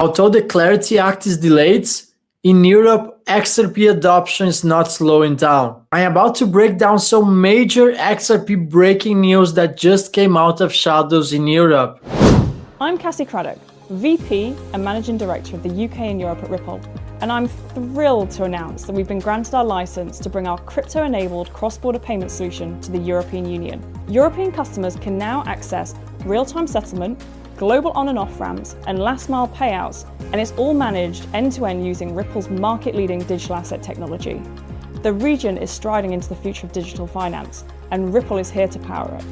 Although the Clarity Act is delayed, in Europe, XRP adoption is not slowing down. I'm about to break down some major XRP breaking news that just came out of shadows in Europe. I'm Cassie Craddock, VP and Managing Director of the UK and Europe at Ripple, and I'm thrilled to announce that we've been granted our license to bring our crypto-enabled cross-border payment solution to the European Union. European customers can now access real-time settlement, global on and off ramps, and last mile payouts, and it's all managed end-to-end using Ripple's market-leading digital asset technology. The region is striding into the future of digital finance, and Ripple is here to power it.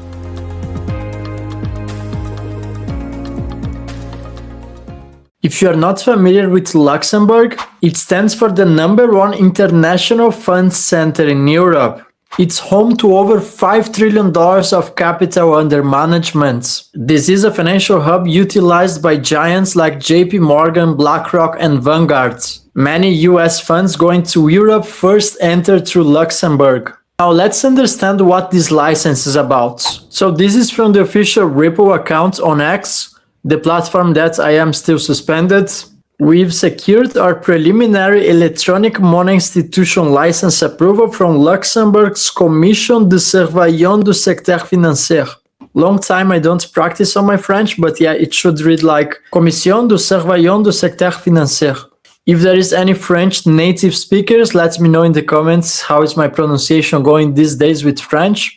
If you are not familiar with Luxembourg, it stands for the #1 international funds center in Europe. It's home to over $5 trillion of capital under management. This is a financial hub utilized by giants like JP Morgan, BlackRock, and Vanguard. Many US funds going to Europe first enter through Luxembourg. Now let's understand what this license is about. So this is from the official Ripple account on X, the platform that I am still suspended. We've secured our preliminary electronic money institution license approval from Luxembourg's Commission de Surveillance du Secteur Financier. Long time I don't practice on my French, but yeah, it should read like Commission de Surveillance du Secteur Financier. If there is any French native speakers, let me know in the comments how is my pronunciation going these days with French.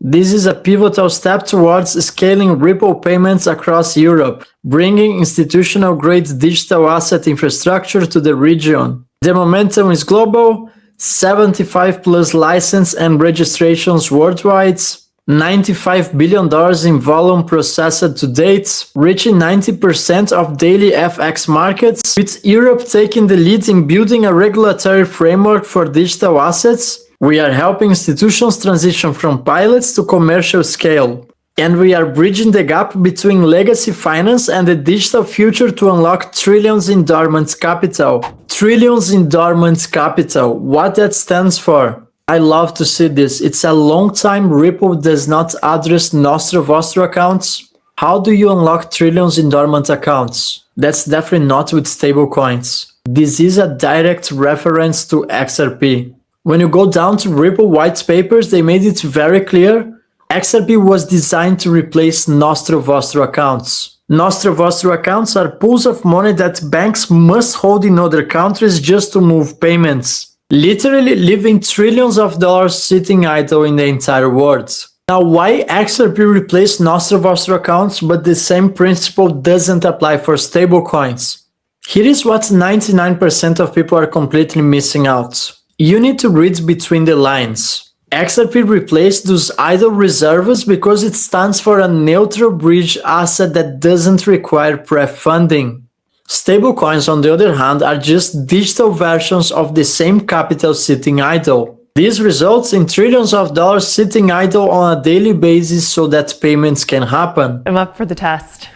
This is a pivotal step towards scaling Ripple payments across Europe, bringing institutional-grade digital asset infrastructure to the region. The momentum is global, 75 plus license and registrations worldwide, $95 billion in volume processed to date, reaching 90% of daily FX markets, with Europe taking the lead in building a regulatory framework for digital assets. We are helping institutions transition from pilots to commercial scale. And we are bridging the gap between legacy finance and the digital future to unlock trillions in dormant capital. Trillions in dormant capital. What that stands for? I love to see this. It's a long time Ripple does not address Nostro Vostro accounts. How do you unlock trillions in dormant accounts? That's definitely not with stablecoins. This is a direct reference to XRP. When you go down to Ripple white papers, they made it very clear. XRP was designed to replace Nostro Vostro accounts. Nostro Vostro accounts are pools of money that banks must hold in other countries just to move payments, literally leaving trillions of dollars sitting idle in the entire world. Now, why XRP replaced Nostro Vostro accounts, but the same principle doesn't apply for stablecoins? Here is what 99% of people are completely missing out. You need to read between the lines. XRP replaced those idle reserves because it stands for a neutral bridge asset that doesn't require pre-funding. Stablecoins, on the other hand, are just digital versions of the same capital sitting idle. This results in trillions of dollars sitting idle on a daily basis so that payments can happen. I'm up for the test.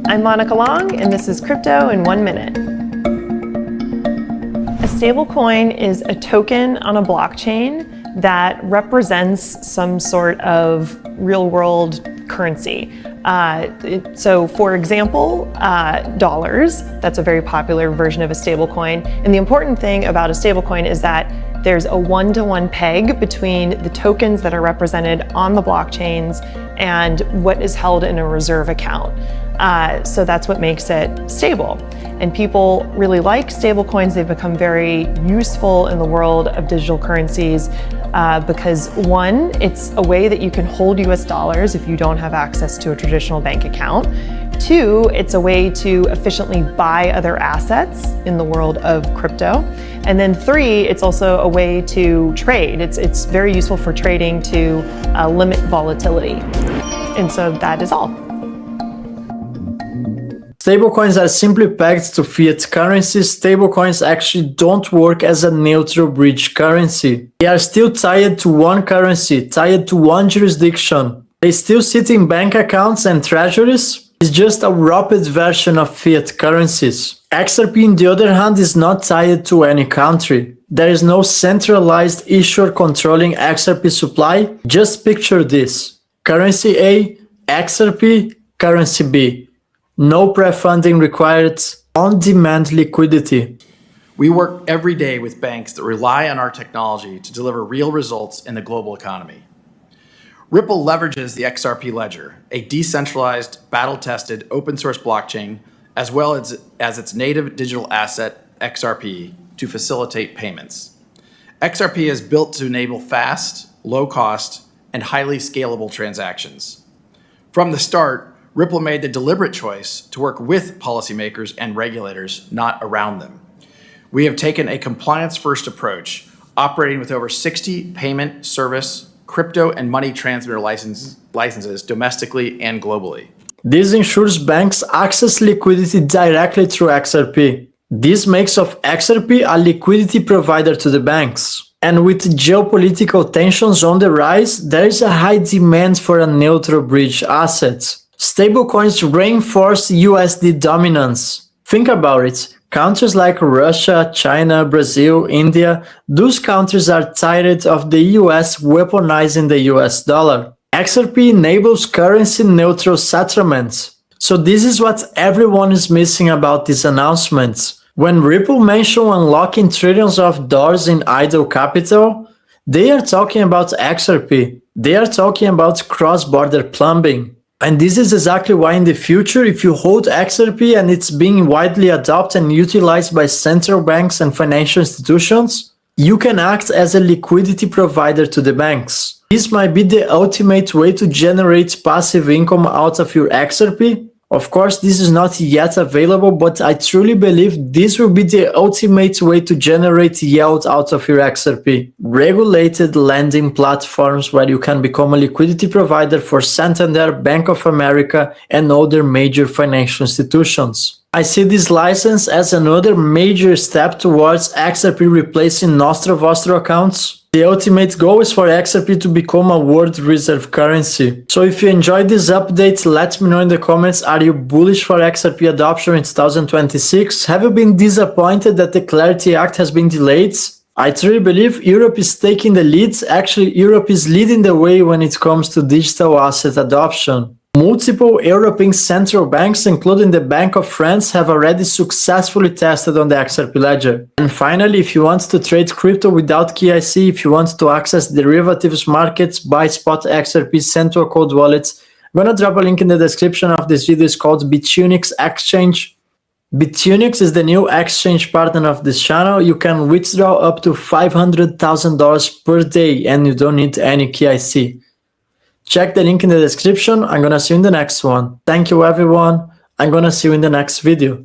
I'm Monica Long, and this is Crypto in 1 Minute. A stablecoin is a token on a blockchain that represents some sort of real-world currency. So for example, dollars, that's a very popular version of a stablecoin. And the important thing about a stablecoin is that there's a one-to-one peg between the tokens that are represented on the blockchains and what is held in a reserve account. So that's what makes it stable. And people really like stablecoins. They've become very useful in the world of digital currencies because one, it's a way that you can hold US dollars if you don't have access to a traditional bank account. Two, it's a way to efficiently buy other assets in the world of crypto. And then three, it's also a way to trade. It's very useful for trading to limit volatility. And so that is all. Stablecoins are simply pegged to fiat currencies. Stablecoins actually don't work as a neutral bridge currency. They are still tied to one currency, tied to one jurisdiction. They still sit in bank accounts and treasuries. It's just a wrapped version of fiat currencies. XRP, on the other hand, is not tied to any country. There is no centralized issuer controlling XRP supply. Just picture this. Currency A, XRP, currency B. no pre-funding required, on-demand liquidity. We work every day with banks that rely on our technology to deliver real results in the global economy. Ripple leverages the XRP ledger, a decentralized, battle-tested, open-source blockchain, as well as its native digital asset, XRP, to facilitate payments. XRP is built to enable fast, low-cost, and highly scalable transactions. From the start, Ripple made the deliberate choice to work with policymakers and regulators, not around them. We have taken a compliance-first approach, operating with over 60 payment, service, crypto, and money transmitter licenses domestically and globally. This ensures banks access liquidity directly through XRP. This makes of XRP a liquidity provider to the banks. And with geopolitical tensions on the rise, there is a high demand for a neutral bridge asset. Stablecoins reinforce USD dominance. Think about it. Countries like Russia, China, Brazil, India, those countries are tired of the US weaponizing the US dollar. XRP enables currency-neutral settlements. So this is what everyone is missing about these announcements. When Ripple mentioned unlocking trillions of dollars in idle capital, they are talking about XRP. They are talking about cross-border plumbing. And this is exactly why in the future, if you hold XRP and it's being widely adopted and utilized by central banks and financial institutions, you can act as a liquidity provider to the banks. This might be the ultimate way to generate passive income out of your XRP. Of course, this is not yet available, but I truly believe this will be the ultimate way to generate yield out of your XRP. Regulated lending platforms where you can become a liquidity provider for Santander, Bank of America, and other major financial institutions. I see this license as another major step towards XRP replacing Nostro Vostro accounts. The ultimate goal is for XRP to become a world reserve currency. So if you enjoyed this update, let me know in the comments, are you bullish for XRP adoption in 2026? Have you been disappointed that the Clarity Act has been delayed? I truly believe Europe is taking the lead. Actually, Europe is leading the way when it comes to digital asset adoption. Multiple European central banks, including the Bank of France, have already successfully tested on the XRP ledger. And finally, if you want to trade crypto without KYC, if you want to access derivatives markets, buy spot XRP central code wallets, I'm gonna drop a link in the description of this video. It's called Bitunix Exchange. Bitunix is the new exchange partner of this channel. You can withdraw up to $500,000 per day and you don't need any KYC. Check the link in the description. I'm gonna see you in the next one. Thank you everyone. I'm gonna see you in the next video.